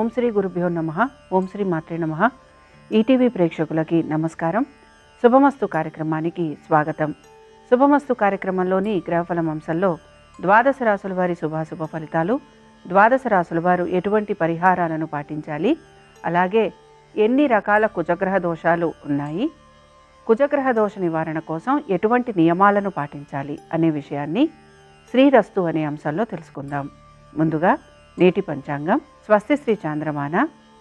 ఓం శ్రీ గురుభ్యో నమః. ఓం శ్రీ మాత్రే నమః. ఈటీవీ ప్రేక్షకులకి నమస్కారం. శుభమస్తు కార్యక్రమానికి స్వాగతం. శుభమస్తు కార్యక్రమంలోని గ్రహఫలం అంశంలో ద్వాదశ రాశుల వారి శుభాశుభ ఫలితాలు, ద్వాదశ రాశుల వారు ఎటువంటి పరిహారాలను పాటించాలి, అలాగే ఎన్ని రకాల కుజగ్రహ దోషాలు ఉన్నాయి, కుజగ్రహ దోష నివారణ కోసం ఎటువంటి నియమాలను పాటించాలి అనే విషయాన్ని శ్రీరస్తు అనే అంశంలో తెలుసుకుందాం. ముందుగా నేటి పంచాంగం. స్వస్తి శ్రీ చాంద్రమాన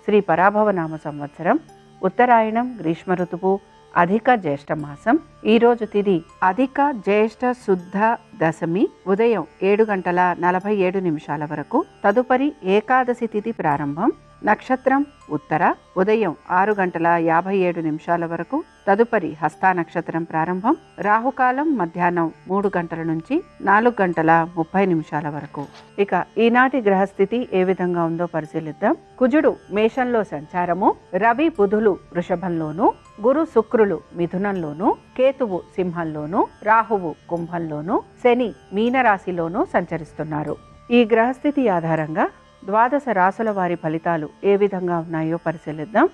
శ్రీ పరాభవనామ సంవత్సరం ఉత్తరాయణం గ్రీష్మ ఋతువు అధిక జ్యేష్ఠ మాసం. ఈరోజు తిథి అధిక జ్యేష్ఠ శుద్ధ దశమి ఉదయం 7:47 వరకు. తదుపరి ఏకాదశి తిథి ప్రారంభం. నక్షత్రం ఉత్తర ఉదయం 6:57 వరకు. తదుపరి హస్త నక్షత్రం ప్రారంభం. రాహుకాలం మధ్యాహ్నం 3 గంటల నుంచి 4:30 వరకు. ఇక ఈనాటి గ్రహస్థితి ఏ విధంగా ఉందో పరిశీలిద్దాం. కుజుడు మేషంలో సంచారము, రవి బుధులు వృషభంలోను, గురు శుక్రులు మిథునంలోను, కేతువు సింహంలోను, రాహువు కుంభంలోను, శని మీనరాశిలోను సంచరిస్తున్నారు. ఈ గ్రహస్థితి ఆధారంగా ద్వాదశ రాశుల వారి ఫలితాలు ఏ విధంగా ఉన్నాయో పరిశీలిద్దాం.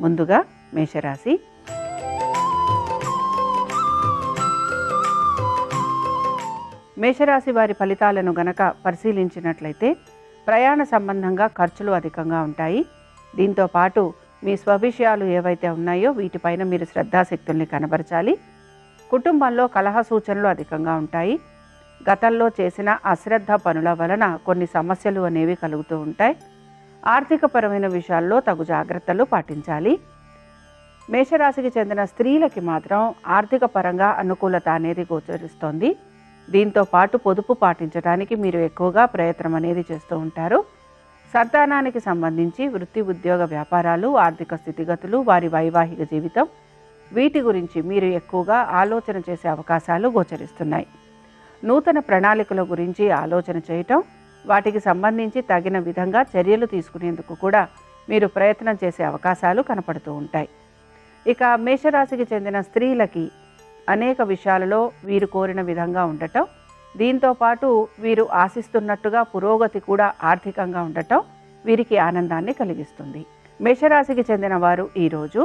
ముందుగా మేషరాశి. మేషరాశి వారి ఫలితాలను గనక పరిశీలించినట్లయితే ప్రయాణ సంబంధంగా ఖర్చులు అధికంగా ఉంటాయి. దీంతో పాటు మీ స్వవిషయాలు ఏవైతే ఉన్నాయో వీటిపైన మీరు శ్రద్ధాశక్తుల్ని కనబరచాలి. కుటుంబంలో కలహ సూచనలు అధికంగా ఉంటాయి. గతంలో చేసిన అశ్రద్ధ పనుల వలన కొన్ని సమస్యలు అనేవి కలుగుతూ ఉంటాయి. ఆర్థికపరమైన విషయాల్లో తగు జాగ్రత్తలు పాటించాలి. మేషరాశికి చెందిన స్త్రీలకి మాత్రం ఆర్థిక పరంగా అనుకూలత అనేది గోచరిస్తోంది. దీంతో పాటు పొదుపు పాటించడానికి మీరు ఎక్కువగా ప్రయత్నం అనేది చేస్తూ ఉంటారు. సంతానానికి సంబంధించి వృత్తి, ఉద్యోగ, వ్యాపారాలు, ఆర్థిక స్థితిగతులు, వారి వైవాహిక జీవితం వీటి గురించి మీరు ఎక్కువగా ఆలోచన చేసే అవకాశాలు గోచరిస్తున్నాయి. నూతన ప్రణాళికల గురించి ఆలోచన చేయటం, వాటికి సంబంధించి తగిన విధంగా చర్యలు తీసుకునేందుకు కూడా మీరు ప్రయత్నం చేసే అవకాశాలు కనపడుతూ ఉంటాయి. ఇక మేషరాశికి చెందిన స్త్రీలకి అనేక విషయాలలో వీరు కోరిన విధంగా ఉండటం, దీంతో పాటు వీరు ఆశిస్తున్నట్టుగా పురోగతి కూడా ఆర్థికంగా ఉండటం వీరికి ఆనందాన్ని కలిగిస్తుంది. మేషరాశికి చెందిన వారు ఈరోజు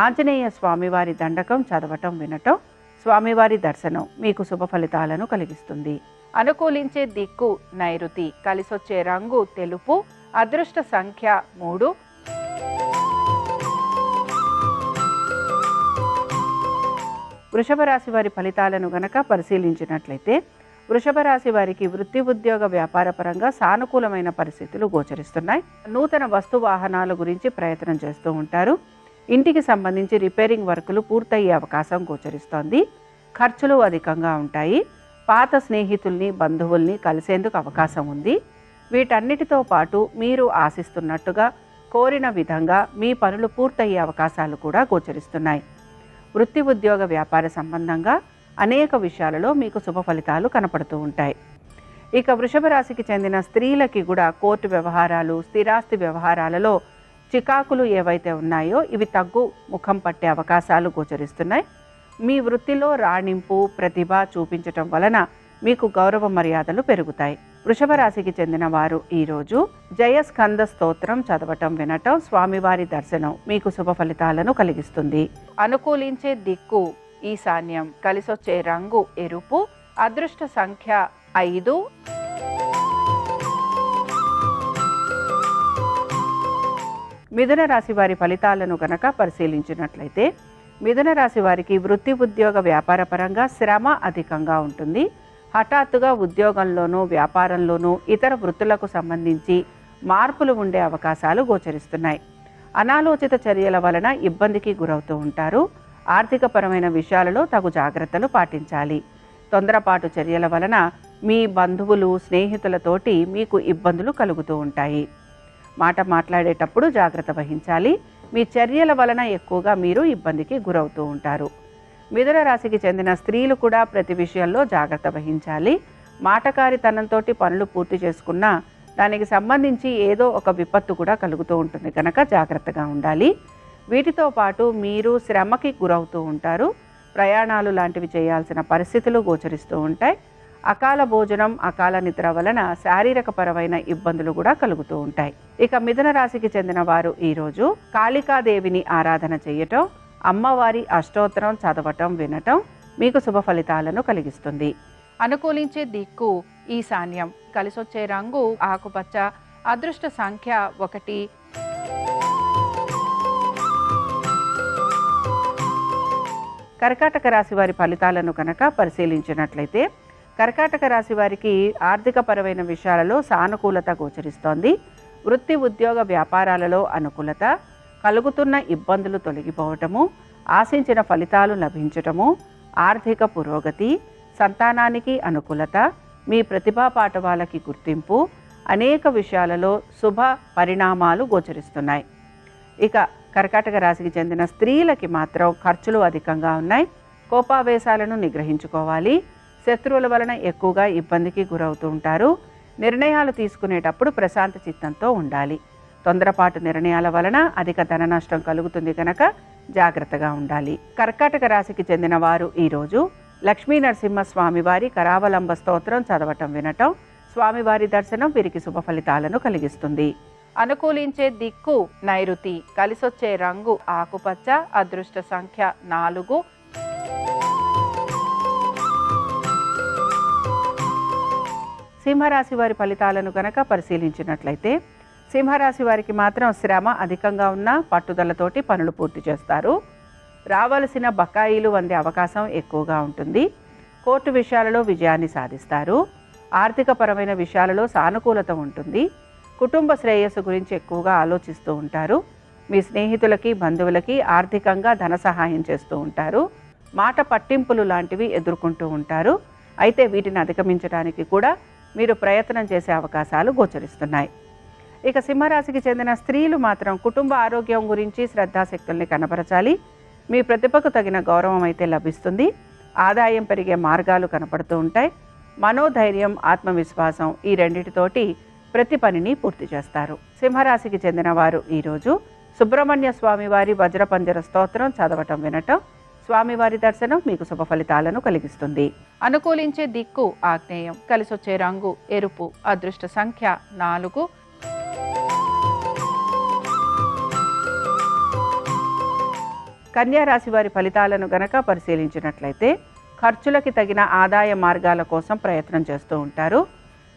ఆంజనేయ స్వామివారి దండకం చదవటం, వినటం, స్వామివారి దర్శనం మీకు శుభ ఫలితాలను కలిగిస్తుంది. అనుకూలించే దిక్కు నైరుతి, కలిసొచ్చే రంగు తెలుపు, అదృష్ట సంఖ్య 3. వృషభ రాశి వారి ఫలితాలను గనక పరిశీలించినట్లయితే వృషభ రాశి వారికి వృత్తి, ఉద్యోగ, వ్యాపార పరంగా సానుకూలమైన పరిస్థితులు గోచరిస్తున్నాయి. నూతన వస్తు వాహనాల గురించి ప్రయత్నం చేస్తూ ఉంటారు. ఇంటికి సంబంధించి రిపేరింగ్ వర్కులు పూర్తయ్యే అవకాశం గోచరిస్తోంది. ఖర్చులు అధికంగా ఉంటాయి. పాత స్నేహితుల్ని, బంధువుల్ని కలిసేందుకు అవకాశం ఉంది. వీటన్నిటితో పాటు మీరు ఆశిస్తున్నట్టుగా కోరిన విధంగా మీ పనులు పూర్తయ్యే అవకాశాలు కూడా గోచరిస్తున్నాయి. వృత్తి, ఉద్యోగ, వ్యాపార సంబంధంగా అనేక విషయాలలో మీకు శుభ ఫలితాలు కనపడుతూ ఉంటాయి. ఇక వృషభ రాశికి చెందిన స్త్రీలకి కూడా కోర్టు వ్యవహారాలు, స్థిరాస్తి వ్యవహారాలలో చికాకులు ఏవైతే ఉన్నాయో ఇవి తగ్గు ముఖం పట్టే అవకాశాలు గోచరిస్తున్నాయి. మీ వృత్తిలో రాణింపు, ప్రతిభ చూపించటం వలన మీకు గౌరవ మర్యాదలు పెరుగుతాయి. వృషభ రాశికి చెందిన వారు ఈరోజు జయస్కంద స్తోత్రం చదవటం, వినటం, స్వామివారి దర్శనం మీకు శుభ ఫలితాలను కలిగిస్తుంది. అనుకూలించే దిక్కు ఈశాన్యం, కలిసొచ్చే రంగు ఎరుపు, అదృష్ట సంఖ్య 5. మిథున రాశి వారి ఫలితాలను గనక పరిశీలించినట్లయితే మిథున రాశి వారికి వృత్తి, ఉద్యోగ, వ్యాపార పరంగా శ్రమ అధికంగా ఉంటుంది. హఠాత్తుగా ఉద్యోగంలోనూ, వ్యాపారంలోనూ, ఇతర వృత్తులకు సంబంధించి మార్పులు ఉండే అవకాశాలు గోచరిస్తున్నాయి. అనాలోచిత చర్యల వలన ఇబ్బందికి గురవుతూ ఉంటారు. ఆర్థికపరమైన విషయాలలో తగు జాగ్రత్తలు పాటించాలి. తొందరపాటు చర్యల వలన మీ బంధువులు, స్నేహితులతోటి మీకు ఇబ్బందులు కలుగుతూ ఉంటాయి. మాట మాట్లాడేటప్పుడు జాగ్రత్త వహించాలి. మీ చర్యల వలన ఎక్కువగా మీరు ఇబ్బందికి గురవుతూ ఉంటారు. మిథున రాశికి చెందిన స్త్రీలు కూడా ప్రతి విషయంలో జాగ్రత్త వహించాలి. మాటకారితనంతో పనులు పూర్తి చేసుకున్నా దానికి సంబంధించి ఏదో ఒక విపత్తు కూడా కలుగుతూ ఉంటుంది కనుక జాగ్రత్తగా ఉండాలి. వీటితో పాటు మీరు శ్రమకి గురవుతూ ఉంటారు. ప్రయాణాలు లాంటివి చేయాల్సిన పరిస్థితులు గోచరిస్తూ ఉంటాయి. అకాల భోజనం, అకాల నిద్ర వలన శారీరకపరమైన ఇబ్బందులు కూడా కలుగుతూ ఉంటాయి. ఇక మిథున రాశికి చెందిన వారు ఈరోజు కాళికాదేవిని ఆరాధన చేయటం, అమ్మవారి అష్టోత్తరం చదవటం, వినటం మీకు శుభ ఫలితాలను కలిగిస్తుంది. అనుకూలించే దిక్కు ఈశాన్యం, కలిసొచ్చే రంగు ఆకుపచ్చ, అదృష్ట సంఖ్య 1. కర్కాటక రాశి వారి ఫలితాలను కనుక పరిశీలించినట్లయితే కర్కాటక రాశి వారికి ఆర్థికపరమైన విషయాలలో సానుకూలత గోచరిస్తోంది. వృత్తి, ఉద్యోగ, వ్యాపారాలలో అనుకూలత, కలుగుతున్న ఇబ్బందులు తొలగిపోవటము, ఆశించిన ఫలితాలు లభించటము, ఆర్థిక పురోగతి, సంతానానికి అనుకూలత, మీ ప్రతిభా పాఠవాలకి గుర్తింపు, అనేక విషయాలలో శుభ పరిణామాలు గోచరిస్తున్నాయి. ఇక కర్కాటక రాశికి చెందిన స్త్రీలకి మాత్రం ఖర్చులు అధికంగా ఉన్నాయి. కోపావేశాలను నిగ్రహించుకోవాలి. శత్రువుల వలన ఎక్కువగా ఇబ్బందికి గురవుతూ ఉంటారు. నిర్ణయాలు తీసుకునేటప్పుడు ప్రశాంత చిత్తంతో ఉండాలి. తొందరపాటు నిర్ణయాల వలన అధిక ధన నష్టం కలుగుతుంది కనుక జాగ్రత్తగా ఉండాలి. కర్కాటక రాశికి చెందిన వారు ఈరోజు లక్ష్మీ నరసింహ స్వామివారి కరావలంబ స్తోత్రం చదవటం, వినటం, స్వామివారి దర్శనం వీరికి శుభ ఫలితాలను కలిగిస్తుంది. అనుకూలించే దిక్కు నైరుతి, కలిసొచ్చే రంగు ఆకుపచ్చ, అదృష్ట సంఖ్య 4. సింహరాశి వారి ఫలితాలను గనక పరిశీలించినట్లయితే సింహరాశి వారికి మాత్రం శ్రమ అధికంగా ఉన్న పట్టుదలతోటి పనులు పూర్తి చేస్తారు. రావలసిన బకాయిలు అందే అవకాశం ఎక్కువగా ఉంటుంది. కోర్టు విషయాలలో విజయాన్ని సాధిస్తారు. ఆర్థికపరమైన విషయాలలో సానుకూలత ఉంటుంది. కుటుంబ శ్రేయస్సు గురించి ఎక్కువగా ఆలోచిస్తూ ఉంటారు. మీ స్నేహితులకి, బంధువులకి ఆర్థికంగా ధన సహాయం చేస్తూ ఉంటారు. మాట పట్టింపులు లాంటివి ఎదుర్కొంటూ ఉంటారు. అయితే వీటిని అధిగమించడానికి కూడా మీరు ప్రయత్నం చేసే అవకాశాలు గోచరిస్తున్నాయి. ఇక సింహరాశికి చెందిన స్త్రీలు మాత్రం కుటుంబ ఆరోగ్యం గురించి శ్రద్ధాశక్తుల్ని కనబరచాలి. మీ ప్రతిభకు తగిన గౌరవం అయితే లభిస్తుంది. ఆదాయం పెరిగే మార్గాలు కనపడుతూ ఉంటాయి. మనోధైర్యం, ఆత్మవిశ్వాసం ఈ రెండిటితోటి ప్రతి పనిని పూర్తి చేస్తారు. సింహరాశికి చెందిన వారు ఈరోజు సుబ్రహ్మణ్య స్వామివారి వజ్రపంజర స్తోత్రం చదవటం, వినటం, స్వామివారి దర్శనం మీకు శుభ ఫలితాలను కలిగిస్తుంది. అనుకూలించే దిక్కు ఆగ్నేయం, కలిసొచ్చే రంగు ఎరుపు, అదృష్ట సంఖ్య 4. కన్యా రాశి వారి ఫలితాలను గనక పరిశీలించినట్లయితే ఖర్చులకి తగిన ఆదాయ మార్గాల కోసం ప్రయత్నం చేస్తూ ఉంటారు.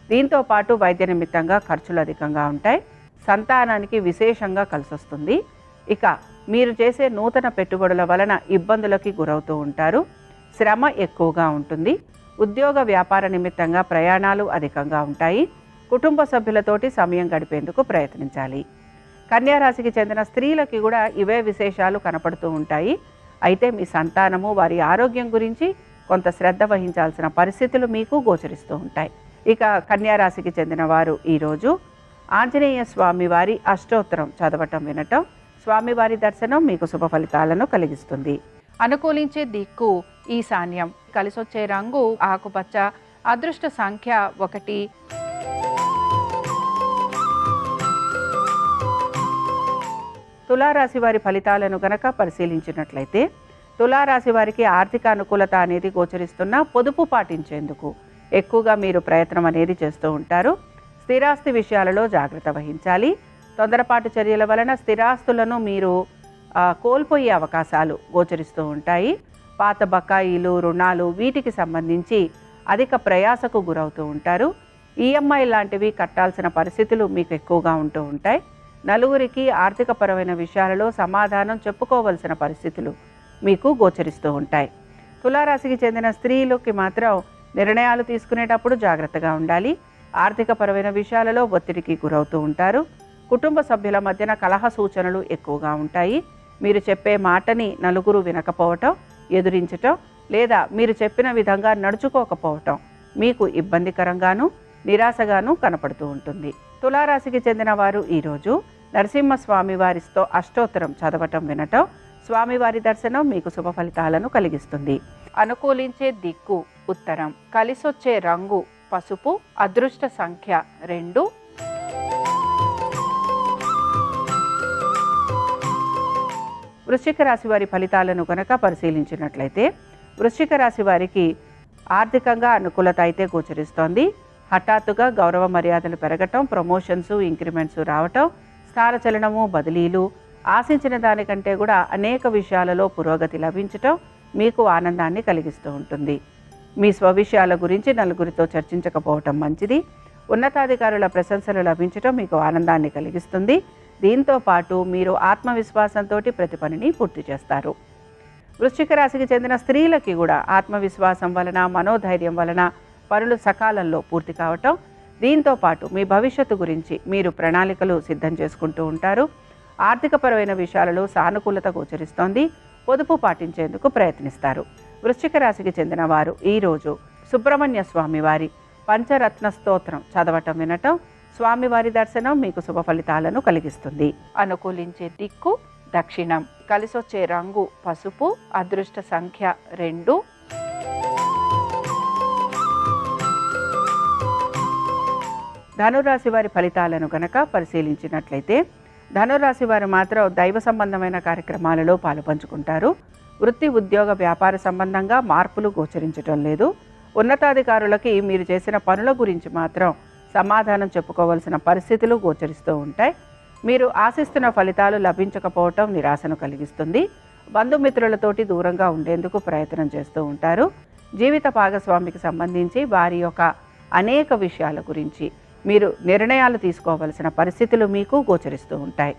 దీంతో పాటు వైద్య నిమిత్తంగా ఖర్చులు అధికంగా ఉంటాయి. సంతానానికి విశేషంగా కలిసొస్తుంది. ఇక మీరు చేసే నూతన పెట్టుబడుల వలన ఇబ్బందులకి గురవుతూ ఉంటారు. శ్రమ ఎక్కువగా ఉంటుంది. ఉద్యోగ వ్యాపార నిమిత్తంగా ప్రయాణాలు అధికంగా ఉంటాయి. కుటుంబ సభ్యులతోటి సమయం గడిపేందుకు ప్రయత్నించాలి. కన్యా రాశికి చెందిన స్త్రీలకి కూడా ఇవే విశేషాలు కనపడుతూ ఉంటాయి. అయితే మీ సంతానము, వారి ఆరోగ్యం గురించి కొంత శ్రద్ధ వహించాల్సిన పరిస్థితులు మీకు గోచరిస్తూ ఉంటాయి. ఇక కన్యా రాశికి చెందిన వారు ఈరోజు ఆంజనేయ స్వామి వారి అష్టోత్తరం చదవటం, వినటం, స్వామివారి దర్శనం మీకు శుభ ఫలితాలను కలిగిస్తుంది. అనుకూలించే దిక్కు ఈశాన్యం, కలిసొచ్చే రంగు ఆకుపచ్చ, అదృష్ట సంఖ్య 1. తులారాశి వారి ఫలితాలను గనక పరిశీలించినట్లయితే తులారాశి వారికి ఆర్థిక అనుకూలత అనేది గోచరిస్తున్న పొదుపు పాటించేందుకు ఎక్కువగా మీరు ప్రయత్నం అనేది చేస్తూ ఉంటారు. స్థిరాస్తి విషయాలలో జాగ్రత్త వహించాలి. తొందరపాటు చర్యల వలన స్థిరాస్తులను మీరు కోల్పోయే అవకాశాలు గోచరిస్తూ ఉంటాయి. పాత బకాయిలు, రుణాలు వీటికి సంబంధించి అధిక ప్రయాసకు గురవుతూ ఉంటారు. ఈఎంఐ లాంటివి కట్టాల్సిన పరిస్థితులు మీకు ఎక్కువగా ఉంటూ ఉంటాయి. నలుగురికి ఆర్థికపరమైన విషయాలలో సమాధానం చెప్పుకోవలసిన పరిస్థితులు మీకు గోచరిస్తూ ఉంటాయి. తులారాశికి చెందిన స్త్రీలకి మాత్రం నిర్ణయాలు తీసుకునేటప్పుడు జాగ్రత్తగా ఉండాలి. ఆర్థికపరమైన విషయాలలో ఒత్తిడికి గురవుతూ ఉంటారు. కుటుంబ సభ్యుల మధ్యన కలహ సూచనలు ఎక్కువగా ఉంటాయి. మీరు చెప్పే మాటని నలుగురు వినకపోవటం, ఎదురించటం, లేదా మీరు చెప్పిన విధంగా నడుచుకోకపోవటం మీకు ఇబ్బందికరంగాను, నిరాశగాను కనపడుతూ ఉంటుంది. తులారాశికి చెందిన వారు ఈరోజు నరసింహస్వామి వారితో అష్టోత్తరం చదవటం, వినటం, స్వామివారి దర్శనం మీకు శుభ ఫలితాలను కలిగిస్తుంది. అనుకూలించే దిక్కు ఉత్తరం, కలిసొచ్చే రంగు పసుపు, అదృష్ట సంఖ్య 2. వృశ్చిక రాశి వారి ఫలితాలను కనుక పరిశీలించినట్లయితే వృశ్చిక రాశి వారికి ఆర్థికంగా అనుకూలత అయితే గోచరిస్తోంది. హఠాత్తుగా గౌరవ మర్యాదలు పెరగటం, ప్రమోషన్స్, ఇంక్రిమెంట్స్ రావటం, స్థానచలనము, బదిలీలు, ఆశించిన దానికంటే కూడా అనేక విషయాలలో పురోగతి లభించటం మీకు ఆనందాన్ని కలిగిస్తూ ఉంటుంది. మీ స్వవిషయాల గురించి నలుగురితో చర్చించకపోవటం మంచిది. ఉన్నతాధికారుల ప్రశంసలు లభించటం మీకు ఆనందాన్ని కలిగిస్తుంది. దీంతో పాటు మీరు ఆత్మవిశ్వాసంతో ప్రతి పనిని పూర్తి చేస్తారు. వృశ్చిక రాశికి చెందిన స్త్రీలకి కూడా ఆత్మవిశ్వాసం వలన, మనోధైర్యం వలన పనులు సకాలంలో పూర్తి కావటం, దీంతో పాటు మీ భవిష్యత్తు గురించి మీరు ప్రణాళికలు సిద్ధం చేసుకుంటూ ఉంటారు. ఆర్థికపరమైన విషయాలలో సానుకూలత గోచరిస్తోంది. పొదుపు పాటించేందుకు ప్రయత్నిస్తారు. వృశ్చిక రాశికి చెందిన వారు ఈరోజు సుబ్రహ్మణ్య స్వామి వారి పంచరత్న స్తోత్రం చదవటం, వినటం, స్వామివారి దర్శనం మీకు శుభ ఫలితాలను కలిగిస్తుంది. అనుకూలించే దిక్కు దక్షిణం. కలిసొచ్చే రంగు పసుపు. అదృష్ట సంఖ్య 2. ధనురాశి వారి ఫలితాలను గనక పరిశీలించినట్లయితే ధనురాశి వారు మాత్రం దైవ సంబంధమైన కార్యక్రమాలలో పాలుపంచుకుంటారు. వృత్తి, ఉద్యోగ, వ్యాపార సంబంధంగా మార్పులు గోచరించడం లేదు. ఉన్నతాధికారులకి మీరు చేసిన పనుల గురించి మాత్రం సమాధానం చెప్పుకోవాల్సిన పరిస్థితులు గోచరిస్తూ ఉంటాయి. మీరు ఆశిస్తున్న ఫలితాలు లభించకపోవటం నిరాశను కలిగిస్తుంది. బంధుమిత్రులతోటి దూరంగా ఉండేందుకు ప్రయత్నం చేస్తూ ఉంటారు. జీవిత భాగస్వామికి సంబంధించి వారి యొక్క అనేక విషయాల గురించి మీరు నిర్ణయాలు తీసుకోవలసిన పరిస్థితులు మీకు గోచరిస్తూ ఉంటాయి.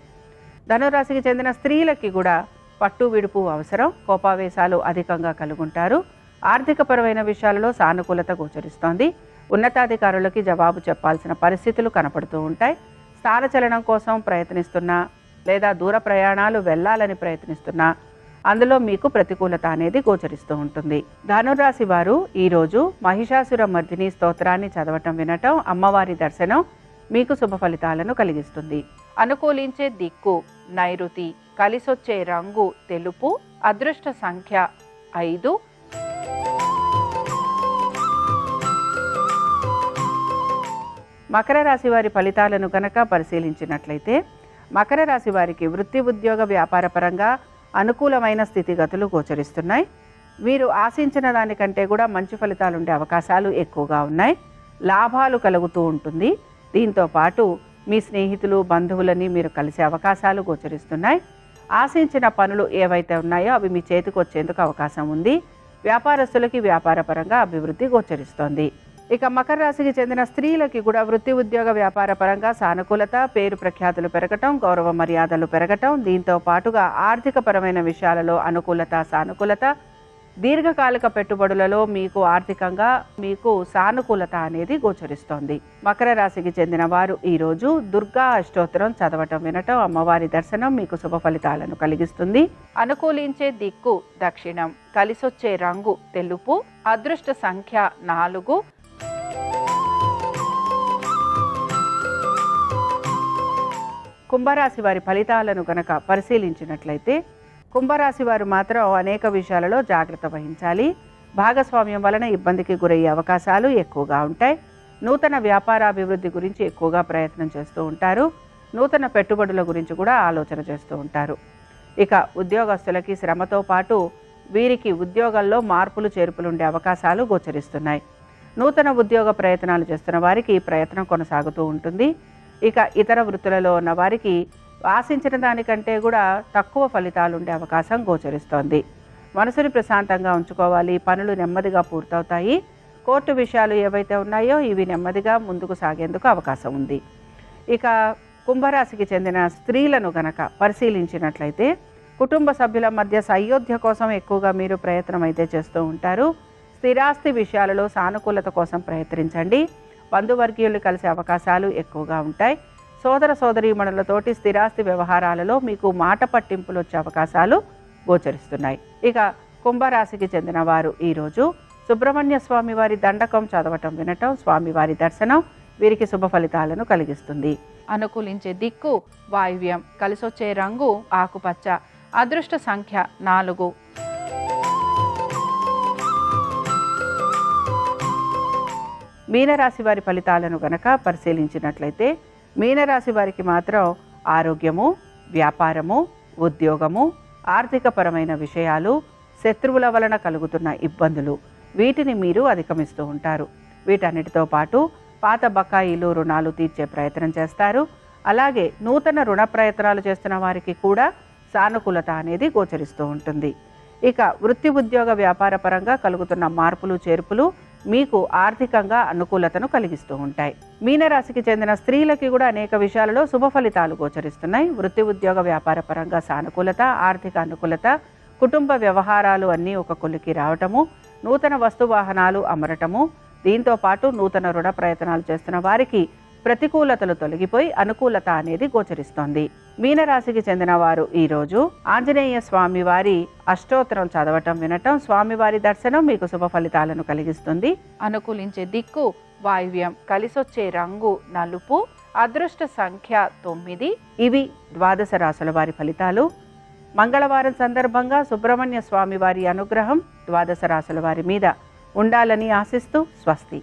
ధనురాశికి చెందిన స్త్రీలకి కూడా పట్టు విడుపు అవసరం. కోపావేశాలు అధికంగా కలుగుంటారు. ఆర్థికపరమైన విషయాలలో సానుకూలత గోచరిస్తోంది. ఉన్నతాధికారులకి జవాబు చెప్పాల్సిన పరిస్థితులు కనపడుతూ ఉంటాయి. స్థానచలనం కోసం ప్రయత్నిస్తున్నా లేదా దూర ప్రయాణాలు వెళ్ళాలని ప్రయత్నిస్తున్నా అందులో మీకు ప్రతికూలత అనేది గోచరిస్తూ ఉంటుంది. ధనురాశి వారు ఈరోజు మహిషాసుర మర్దిని స్తోత్రాన్ని చదవటం, వినటం, అమ్మవారి దర్శనం మీకు శుభ ఫలితాలను కలిగిస్తుంది. అనుకూలించే దిక్కు నైరుతి. కలిసొచ్చే రంగు తెలుపు. అదృష్ట సంఖ్య 5. మకర రాశి వారి ఫలితాలను గనక పరిశీలించినట్లయితే మకర రాశి వారికి వృత్తి, ఉద్యోగ, వ్యాపార పరంగా అనుకూలమైన స్థితిగతులు గోచరిస్తున్నాయి. మీరు ఆశించిన దానికంటే కూడా మంచి ఫలితాలు ఉండే అవకాశాలు ఎక్కువగా ఉన్నాయి. లాభాలు కలుగుతూ ఉంటుంది. దీంతో పాటు మీ స్నేహితులు, బంధువులని మీరు కలిసే అవకాశాలు గోచరిస్తున్నాయి. ఆశించిన పనులు ఏవైతే ఉన్నాయో అవి మీ చేతికి వచ్చేందుకు అవకాశం ఉంది. వ్యాపారస్తులకి వ్యాపారపరంగా అభివృద్ధి గోచరిస్తోంది. ఇక మకర రాశికి చెందిన స్త్రీలకి కూడా వృత్తి, ఉద్యోగ, వ్యాపార పరంగా సానుకూలత, పేరు ప్రఖ్యాతులు పెరగటం, గౌరవ మర్యాదలు పెరగటం, దీంతో పాటుగా ఆర్థికపరమైన విషయాలలో అనుకూలత, సానుకూలత, దీర్ఘకాలిక పెట్టుబడులలో మీకు ఆర్థికంగా మీకు సానుకూలత అనేది గోచరిస్తోంది. మకర రాశికి చెందిన వారు ఈరోజు దుర్గా అష్టోత్తరం చదవటం, వినటం, అమ్మవారి దర్శనం మీకు శుభ ఫలితాలను కలిగిస్తుంది. అనుకూలించే దిక్కు దక్షిణం. కలిసొచ్చే రంగు తెలుపు. అదృష్ట సంఖ్య 4. కుంభరాశి వారి ఫలితాలను గనక పరిశీలించినట్లయితే కుంభరాశి వారు మాత్రం అనేక విషయాలలో జాగ్రత్త వహించాలి. భాగస్వామ్యం వలన ఇబ్బందికి గురయ్యే అవకాశాలు ఎక్కువగా ఉంటాయి. నూతన వ్యాపారాభివృద్ధి గురించి ఎక్కువగా ప్రయత్నం చేస్తూ ఉంటారు. నూతన పెట్టుబడుల గురించి కూడా ఆలోచన చేస్తూ ఉంటారు. ఇక ఉద్యోగస్తులకి శ్రమతో పాటు వీరికి ఉద్యోగాల్లో మార్పులు చేర్పులు ఉండే అవకాశాలు గోచరిస్తున్నాయి. నూతన ఉద్యోగ ప్రయత్నాలు చేస్తున్న వారికి ఈ ప్రయత్నం కొనసాగుతూ ఉంటుంది. ఇక ఇతర వృత్తులలో ఉన్న వారికి ఆశించిన దానికంటే కూడా తక్కువ ఫలితాలు ఉండే అవకాశం గోచరిస్తోంది. మనసుని ప్రశాంతంగా ఉంచుకోవాలి. పనులు నెమ్మదిగా పూర్తవుతాయి. కోర్టు విషయాలు ఏవైతే ఉన్నాయో ఇవి నెమ్మదిగా ముందుకు సాగేందుకు అవకాశం ఉంది. ఇక కుంభరాశికి చెందిన స్త్రీలను గనక పరిశీలించినట్లయితే కుటుంబ సభ్యుల మధ్య సయోధ్య కోసం ఎక్కువగా మీరు ప్రయత్నం అయితే చేస్తూ ఉంటారు. స్థిరాస్తి విషయాలలో సానుకూలత కోసం ప్రయత్నించండి. బంధువర్గీయులు కలిసే అవకాశాలు ఎక్కువగా ఉంటాయి. సోదర సోదరీమణులతోటి స్థిరాస్తి వ్యవహారాలలో మీకు మాట పట్టింపులు వచ్చే అవకాశాలు గోచరిస్తున్నాయి. ఇక కుంభరాశికి చెందిన వారు ఈరోజు సుబ్రహ్మణ్య స్వామి వారి దండకం చదవటం, వినటం, స్వామివారి దర్శనం వీరికి శుభ ఫలితాలను కలిగిస్తుంది. అనుకూలించే దిక్కు వాయువ్యం. కలిసొచ్చే రంగు ఆకుపచ్చ. అదృష్ట సంఖ్య 4. మీనరాశి వారి ఫలితాలను గనక పరిశీలించినట్లయితే మీనరాశి వారికి మాత్రం ఆరోగ్యము, వ్యాపారము, ఉద్యోగము, ఆర్థికపరమైన విషయాలు, శత్రువుల వలన కలుగుతున్న ఇబ్బందులు వీటిని మీరు అధిగమిస్తూ ఉంటారు. వీటన్నిటితో పాటు పాత బకాయిలు రుణాలు తీర్చే ప్రయత్నం చేస్తారు. అలాగే నూతన రుణ ప్రయత్నాలు చేస్తున్న వారికి కూడా సానుకూలత అనేది గోచరిస్తూ ఉంటుంది. ఇక వృత్తి ఉద్యోగ వ్యాపార పరంగా కలుగుతున్న మార్పులు చేర్పులు మీకు ఆర్థికంగా అనుకూలతను కలిగిస్తూ ఉంటాయి. మీనరాశికి చెందిన స్త్రీలకి కూడా అనేక విషయాలలో శుభ ఫలితాలు గోచరిస్తున్నాయి. వృత్తి ఉద్యోగ వ్యాపార పరంగా సానుకూలత, ఆర్థిక అనుకూలత, కుటుంబ వ్యవహారాలు అన్నీ ఒక కొలికి రావటము, నూతన వస్తు వాహనాలు అమరటము, దీంతో పాటు నూతన రుణ ప్రయత్నాలు చేస్తున్న వారికి ప్రతికూలతలు తొలగిపోయి అనుకూలత అనేది గోచరిస్తోంది. మీనరాశికి చెందిన వారు ఈరోజు ఆంజనేయ స్వామి వారి అష్టోత్తరం చదవటం, వినటం, స్వామివారి దర్శనం మీకు శుభ ఫలితాలను కలిగిస్తుంది. అనుకూలించే దిక్కు వాయువ్యం, కలిసొచ్చే రంగు నలుపు, అదృష్ట సంఖ్య 9. ఇవి ద్వాదశ రాశుల వారి ఫలితాలు. మంగళవారం సందర్భంగా సుబ్రహ్మణ్య స్వామి వారి అనుగ్రహం ద్వాదశ రాశుల వారి మీద ఉండాలని ఆశిస్తూ స్వస్తి.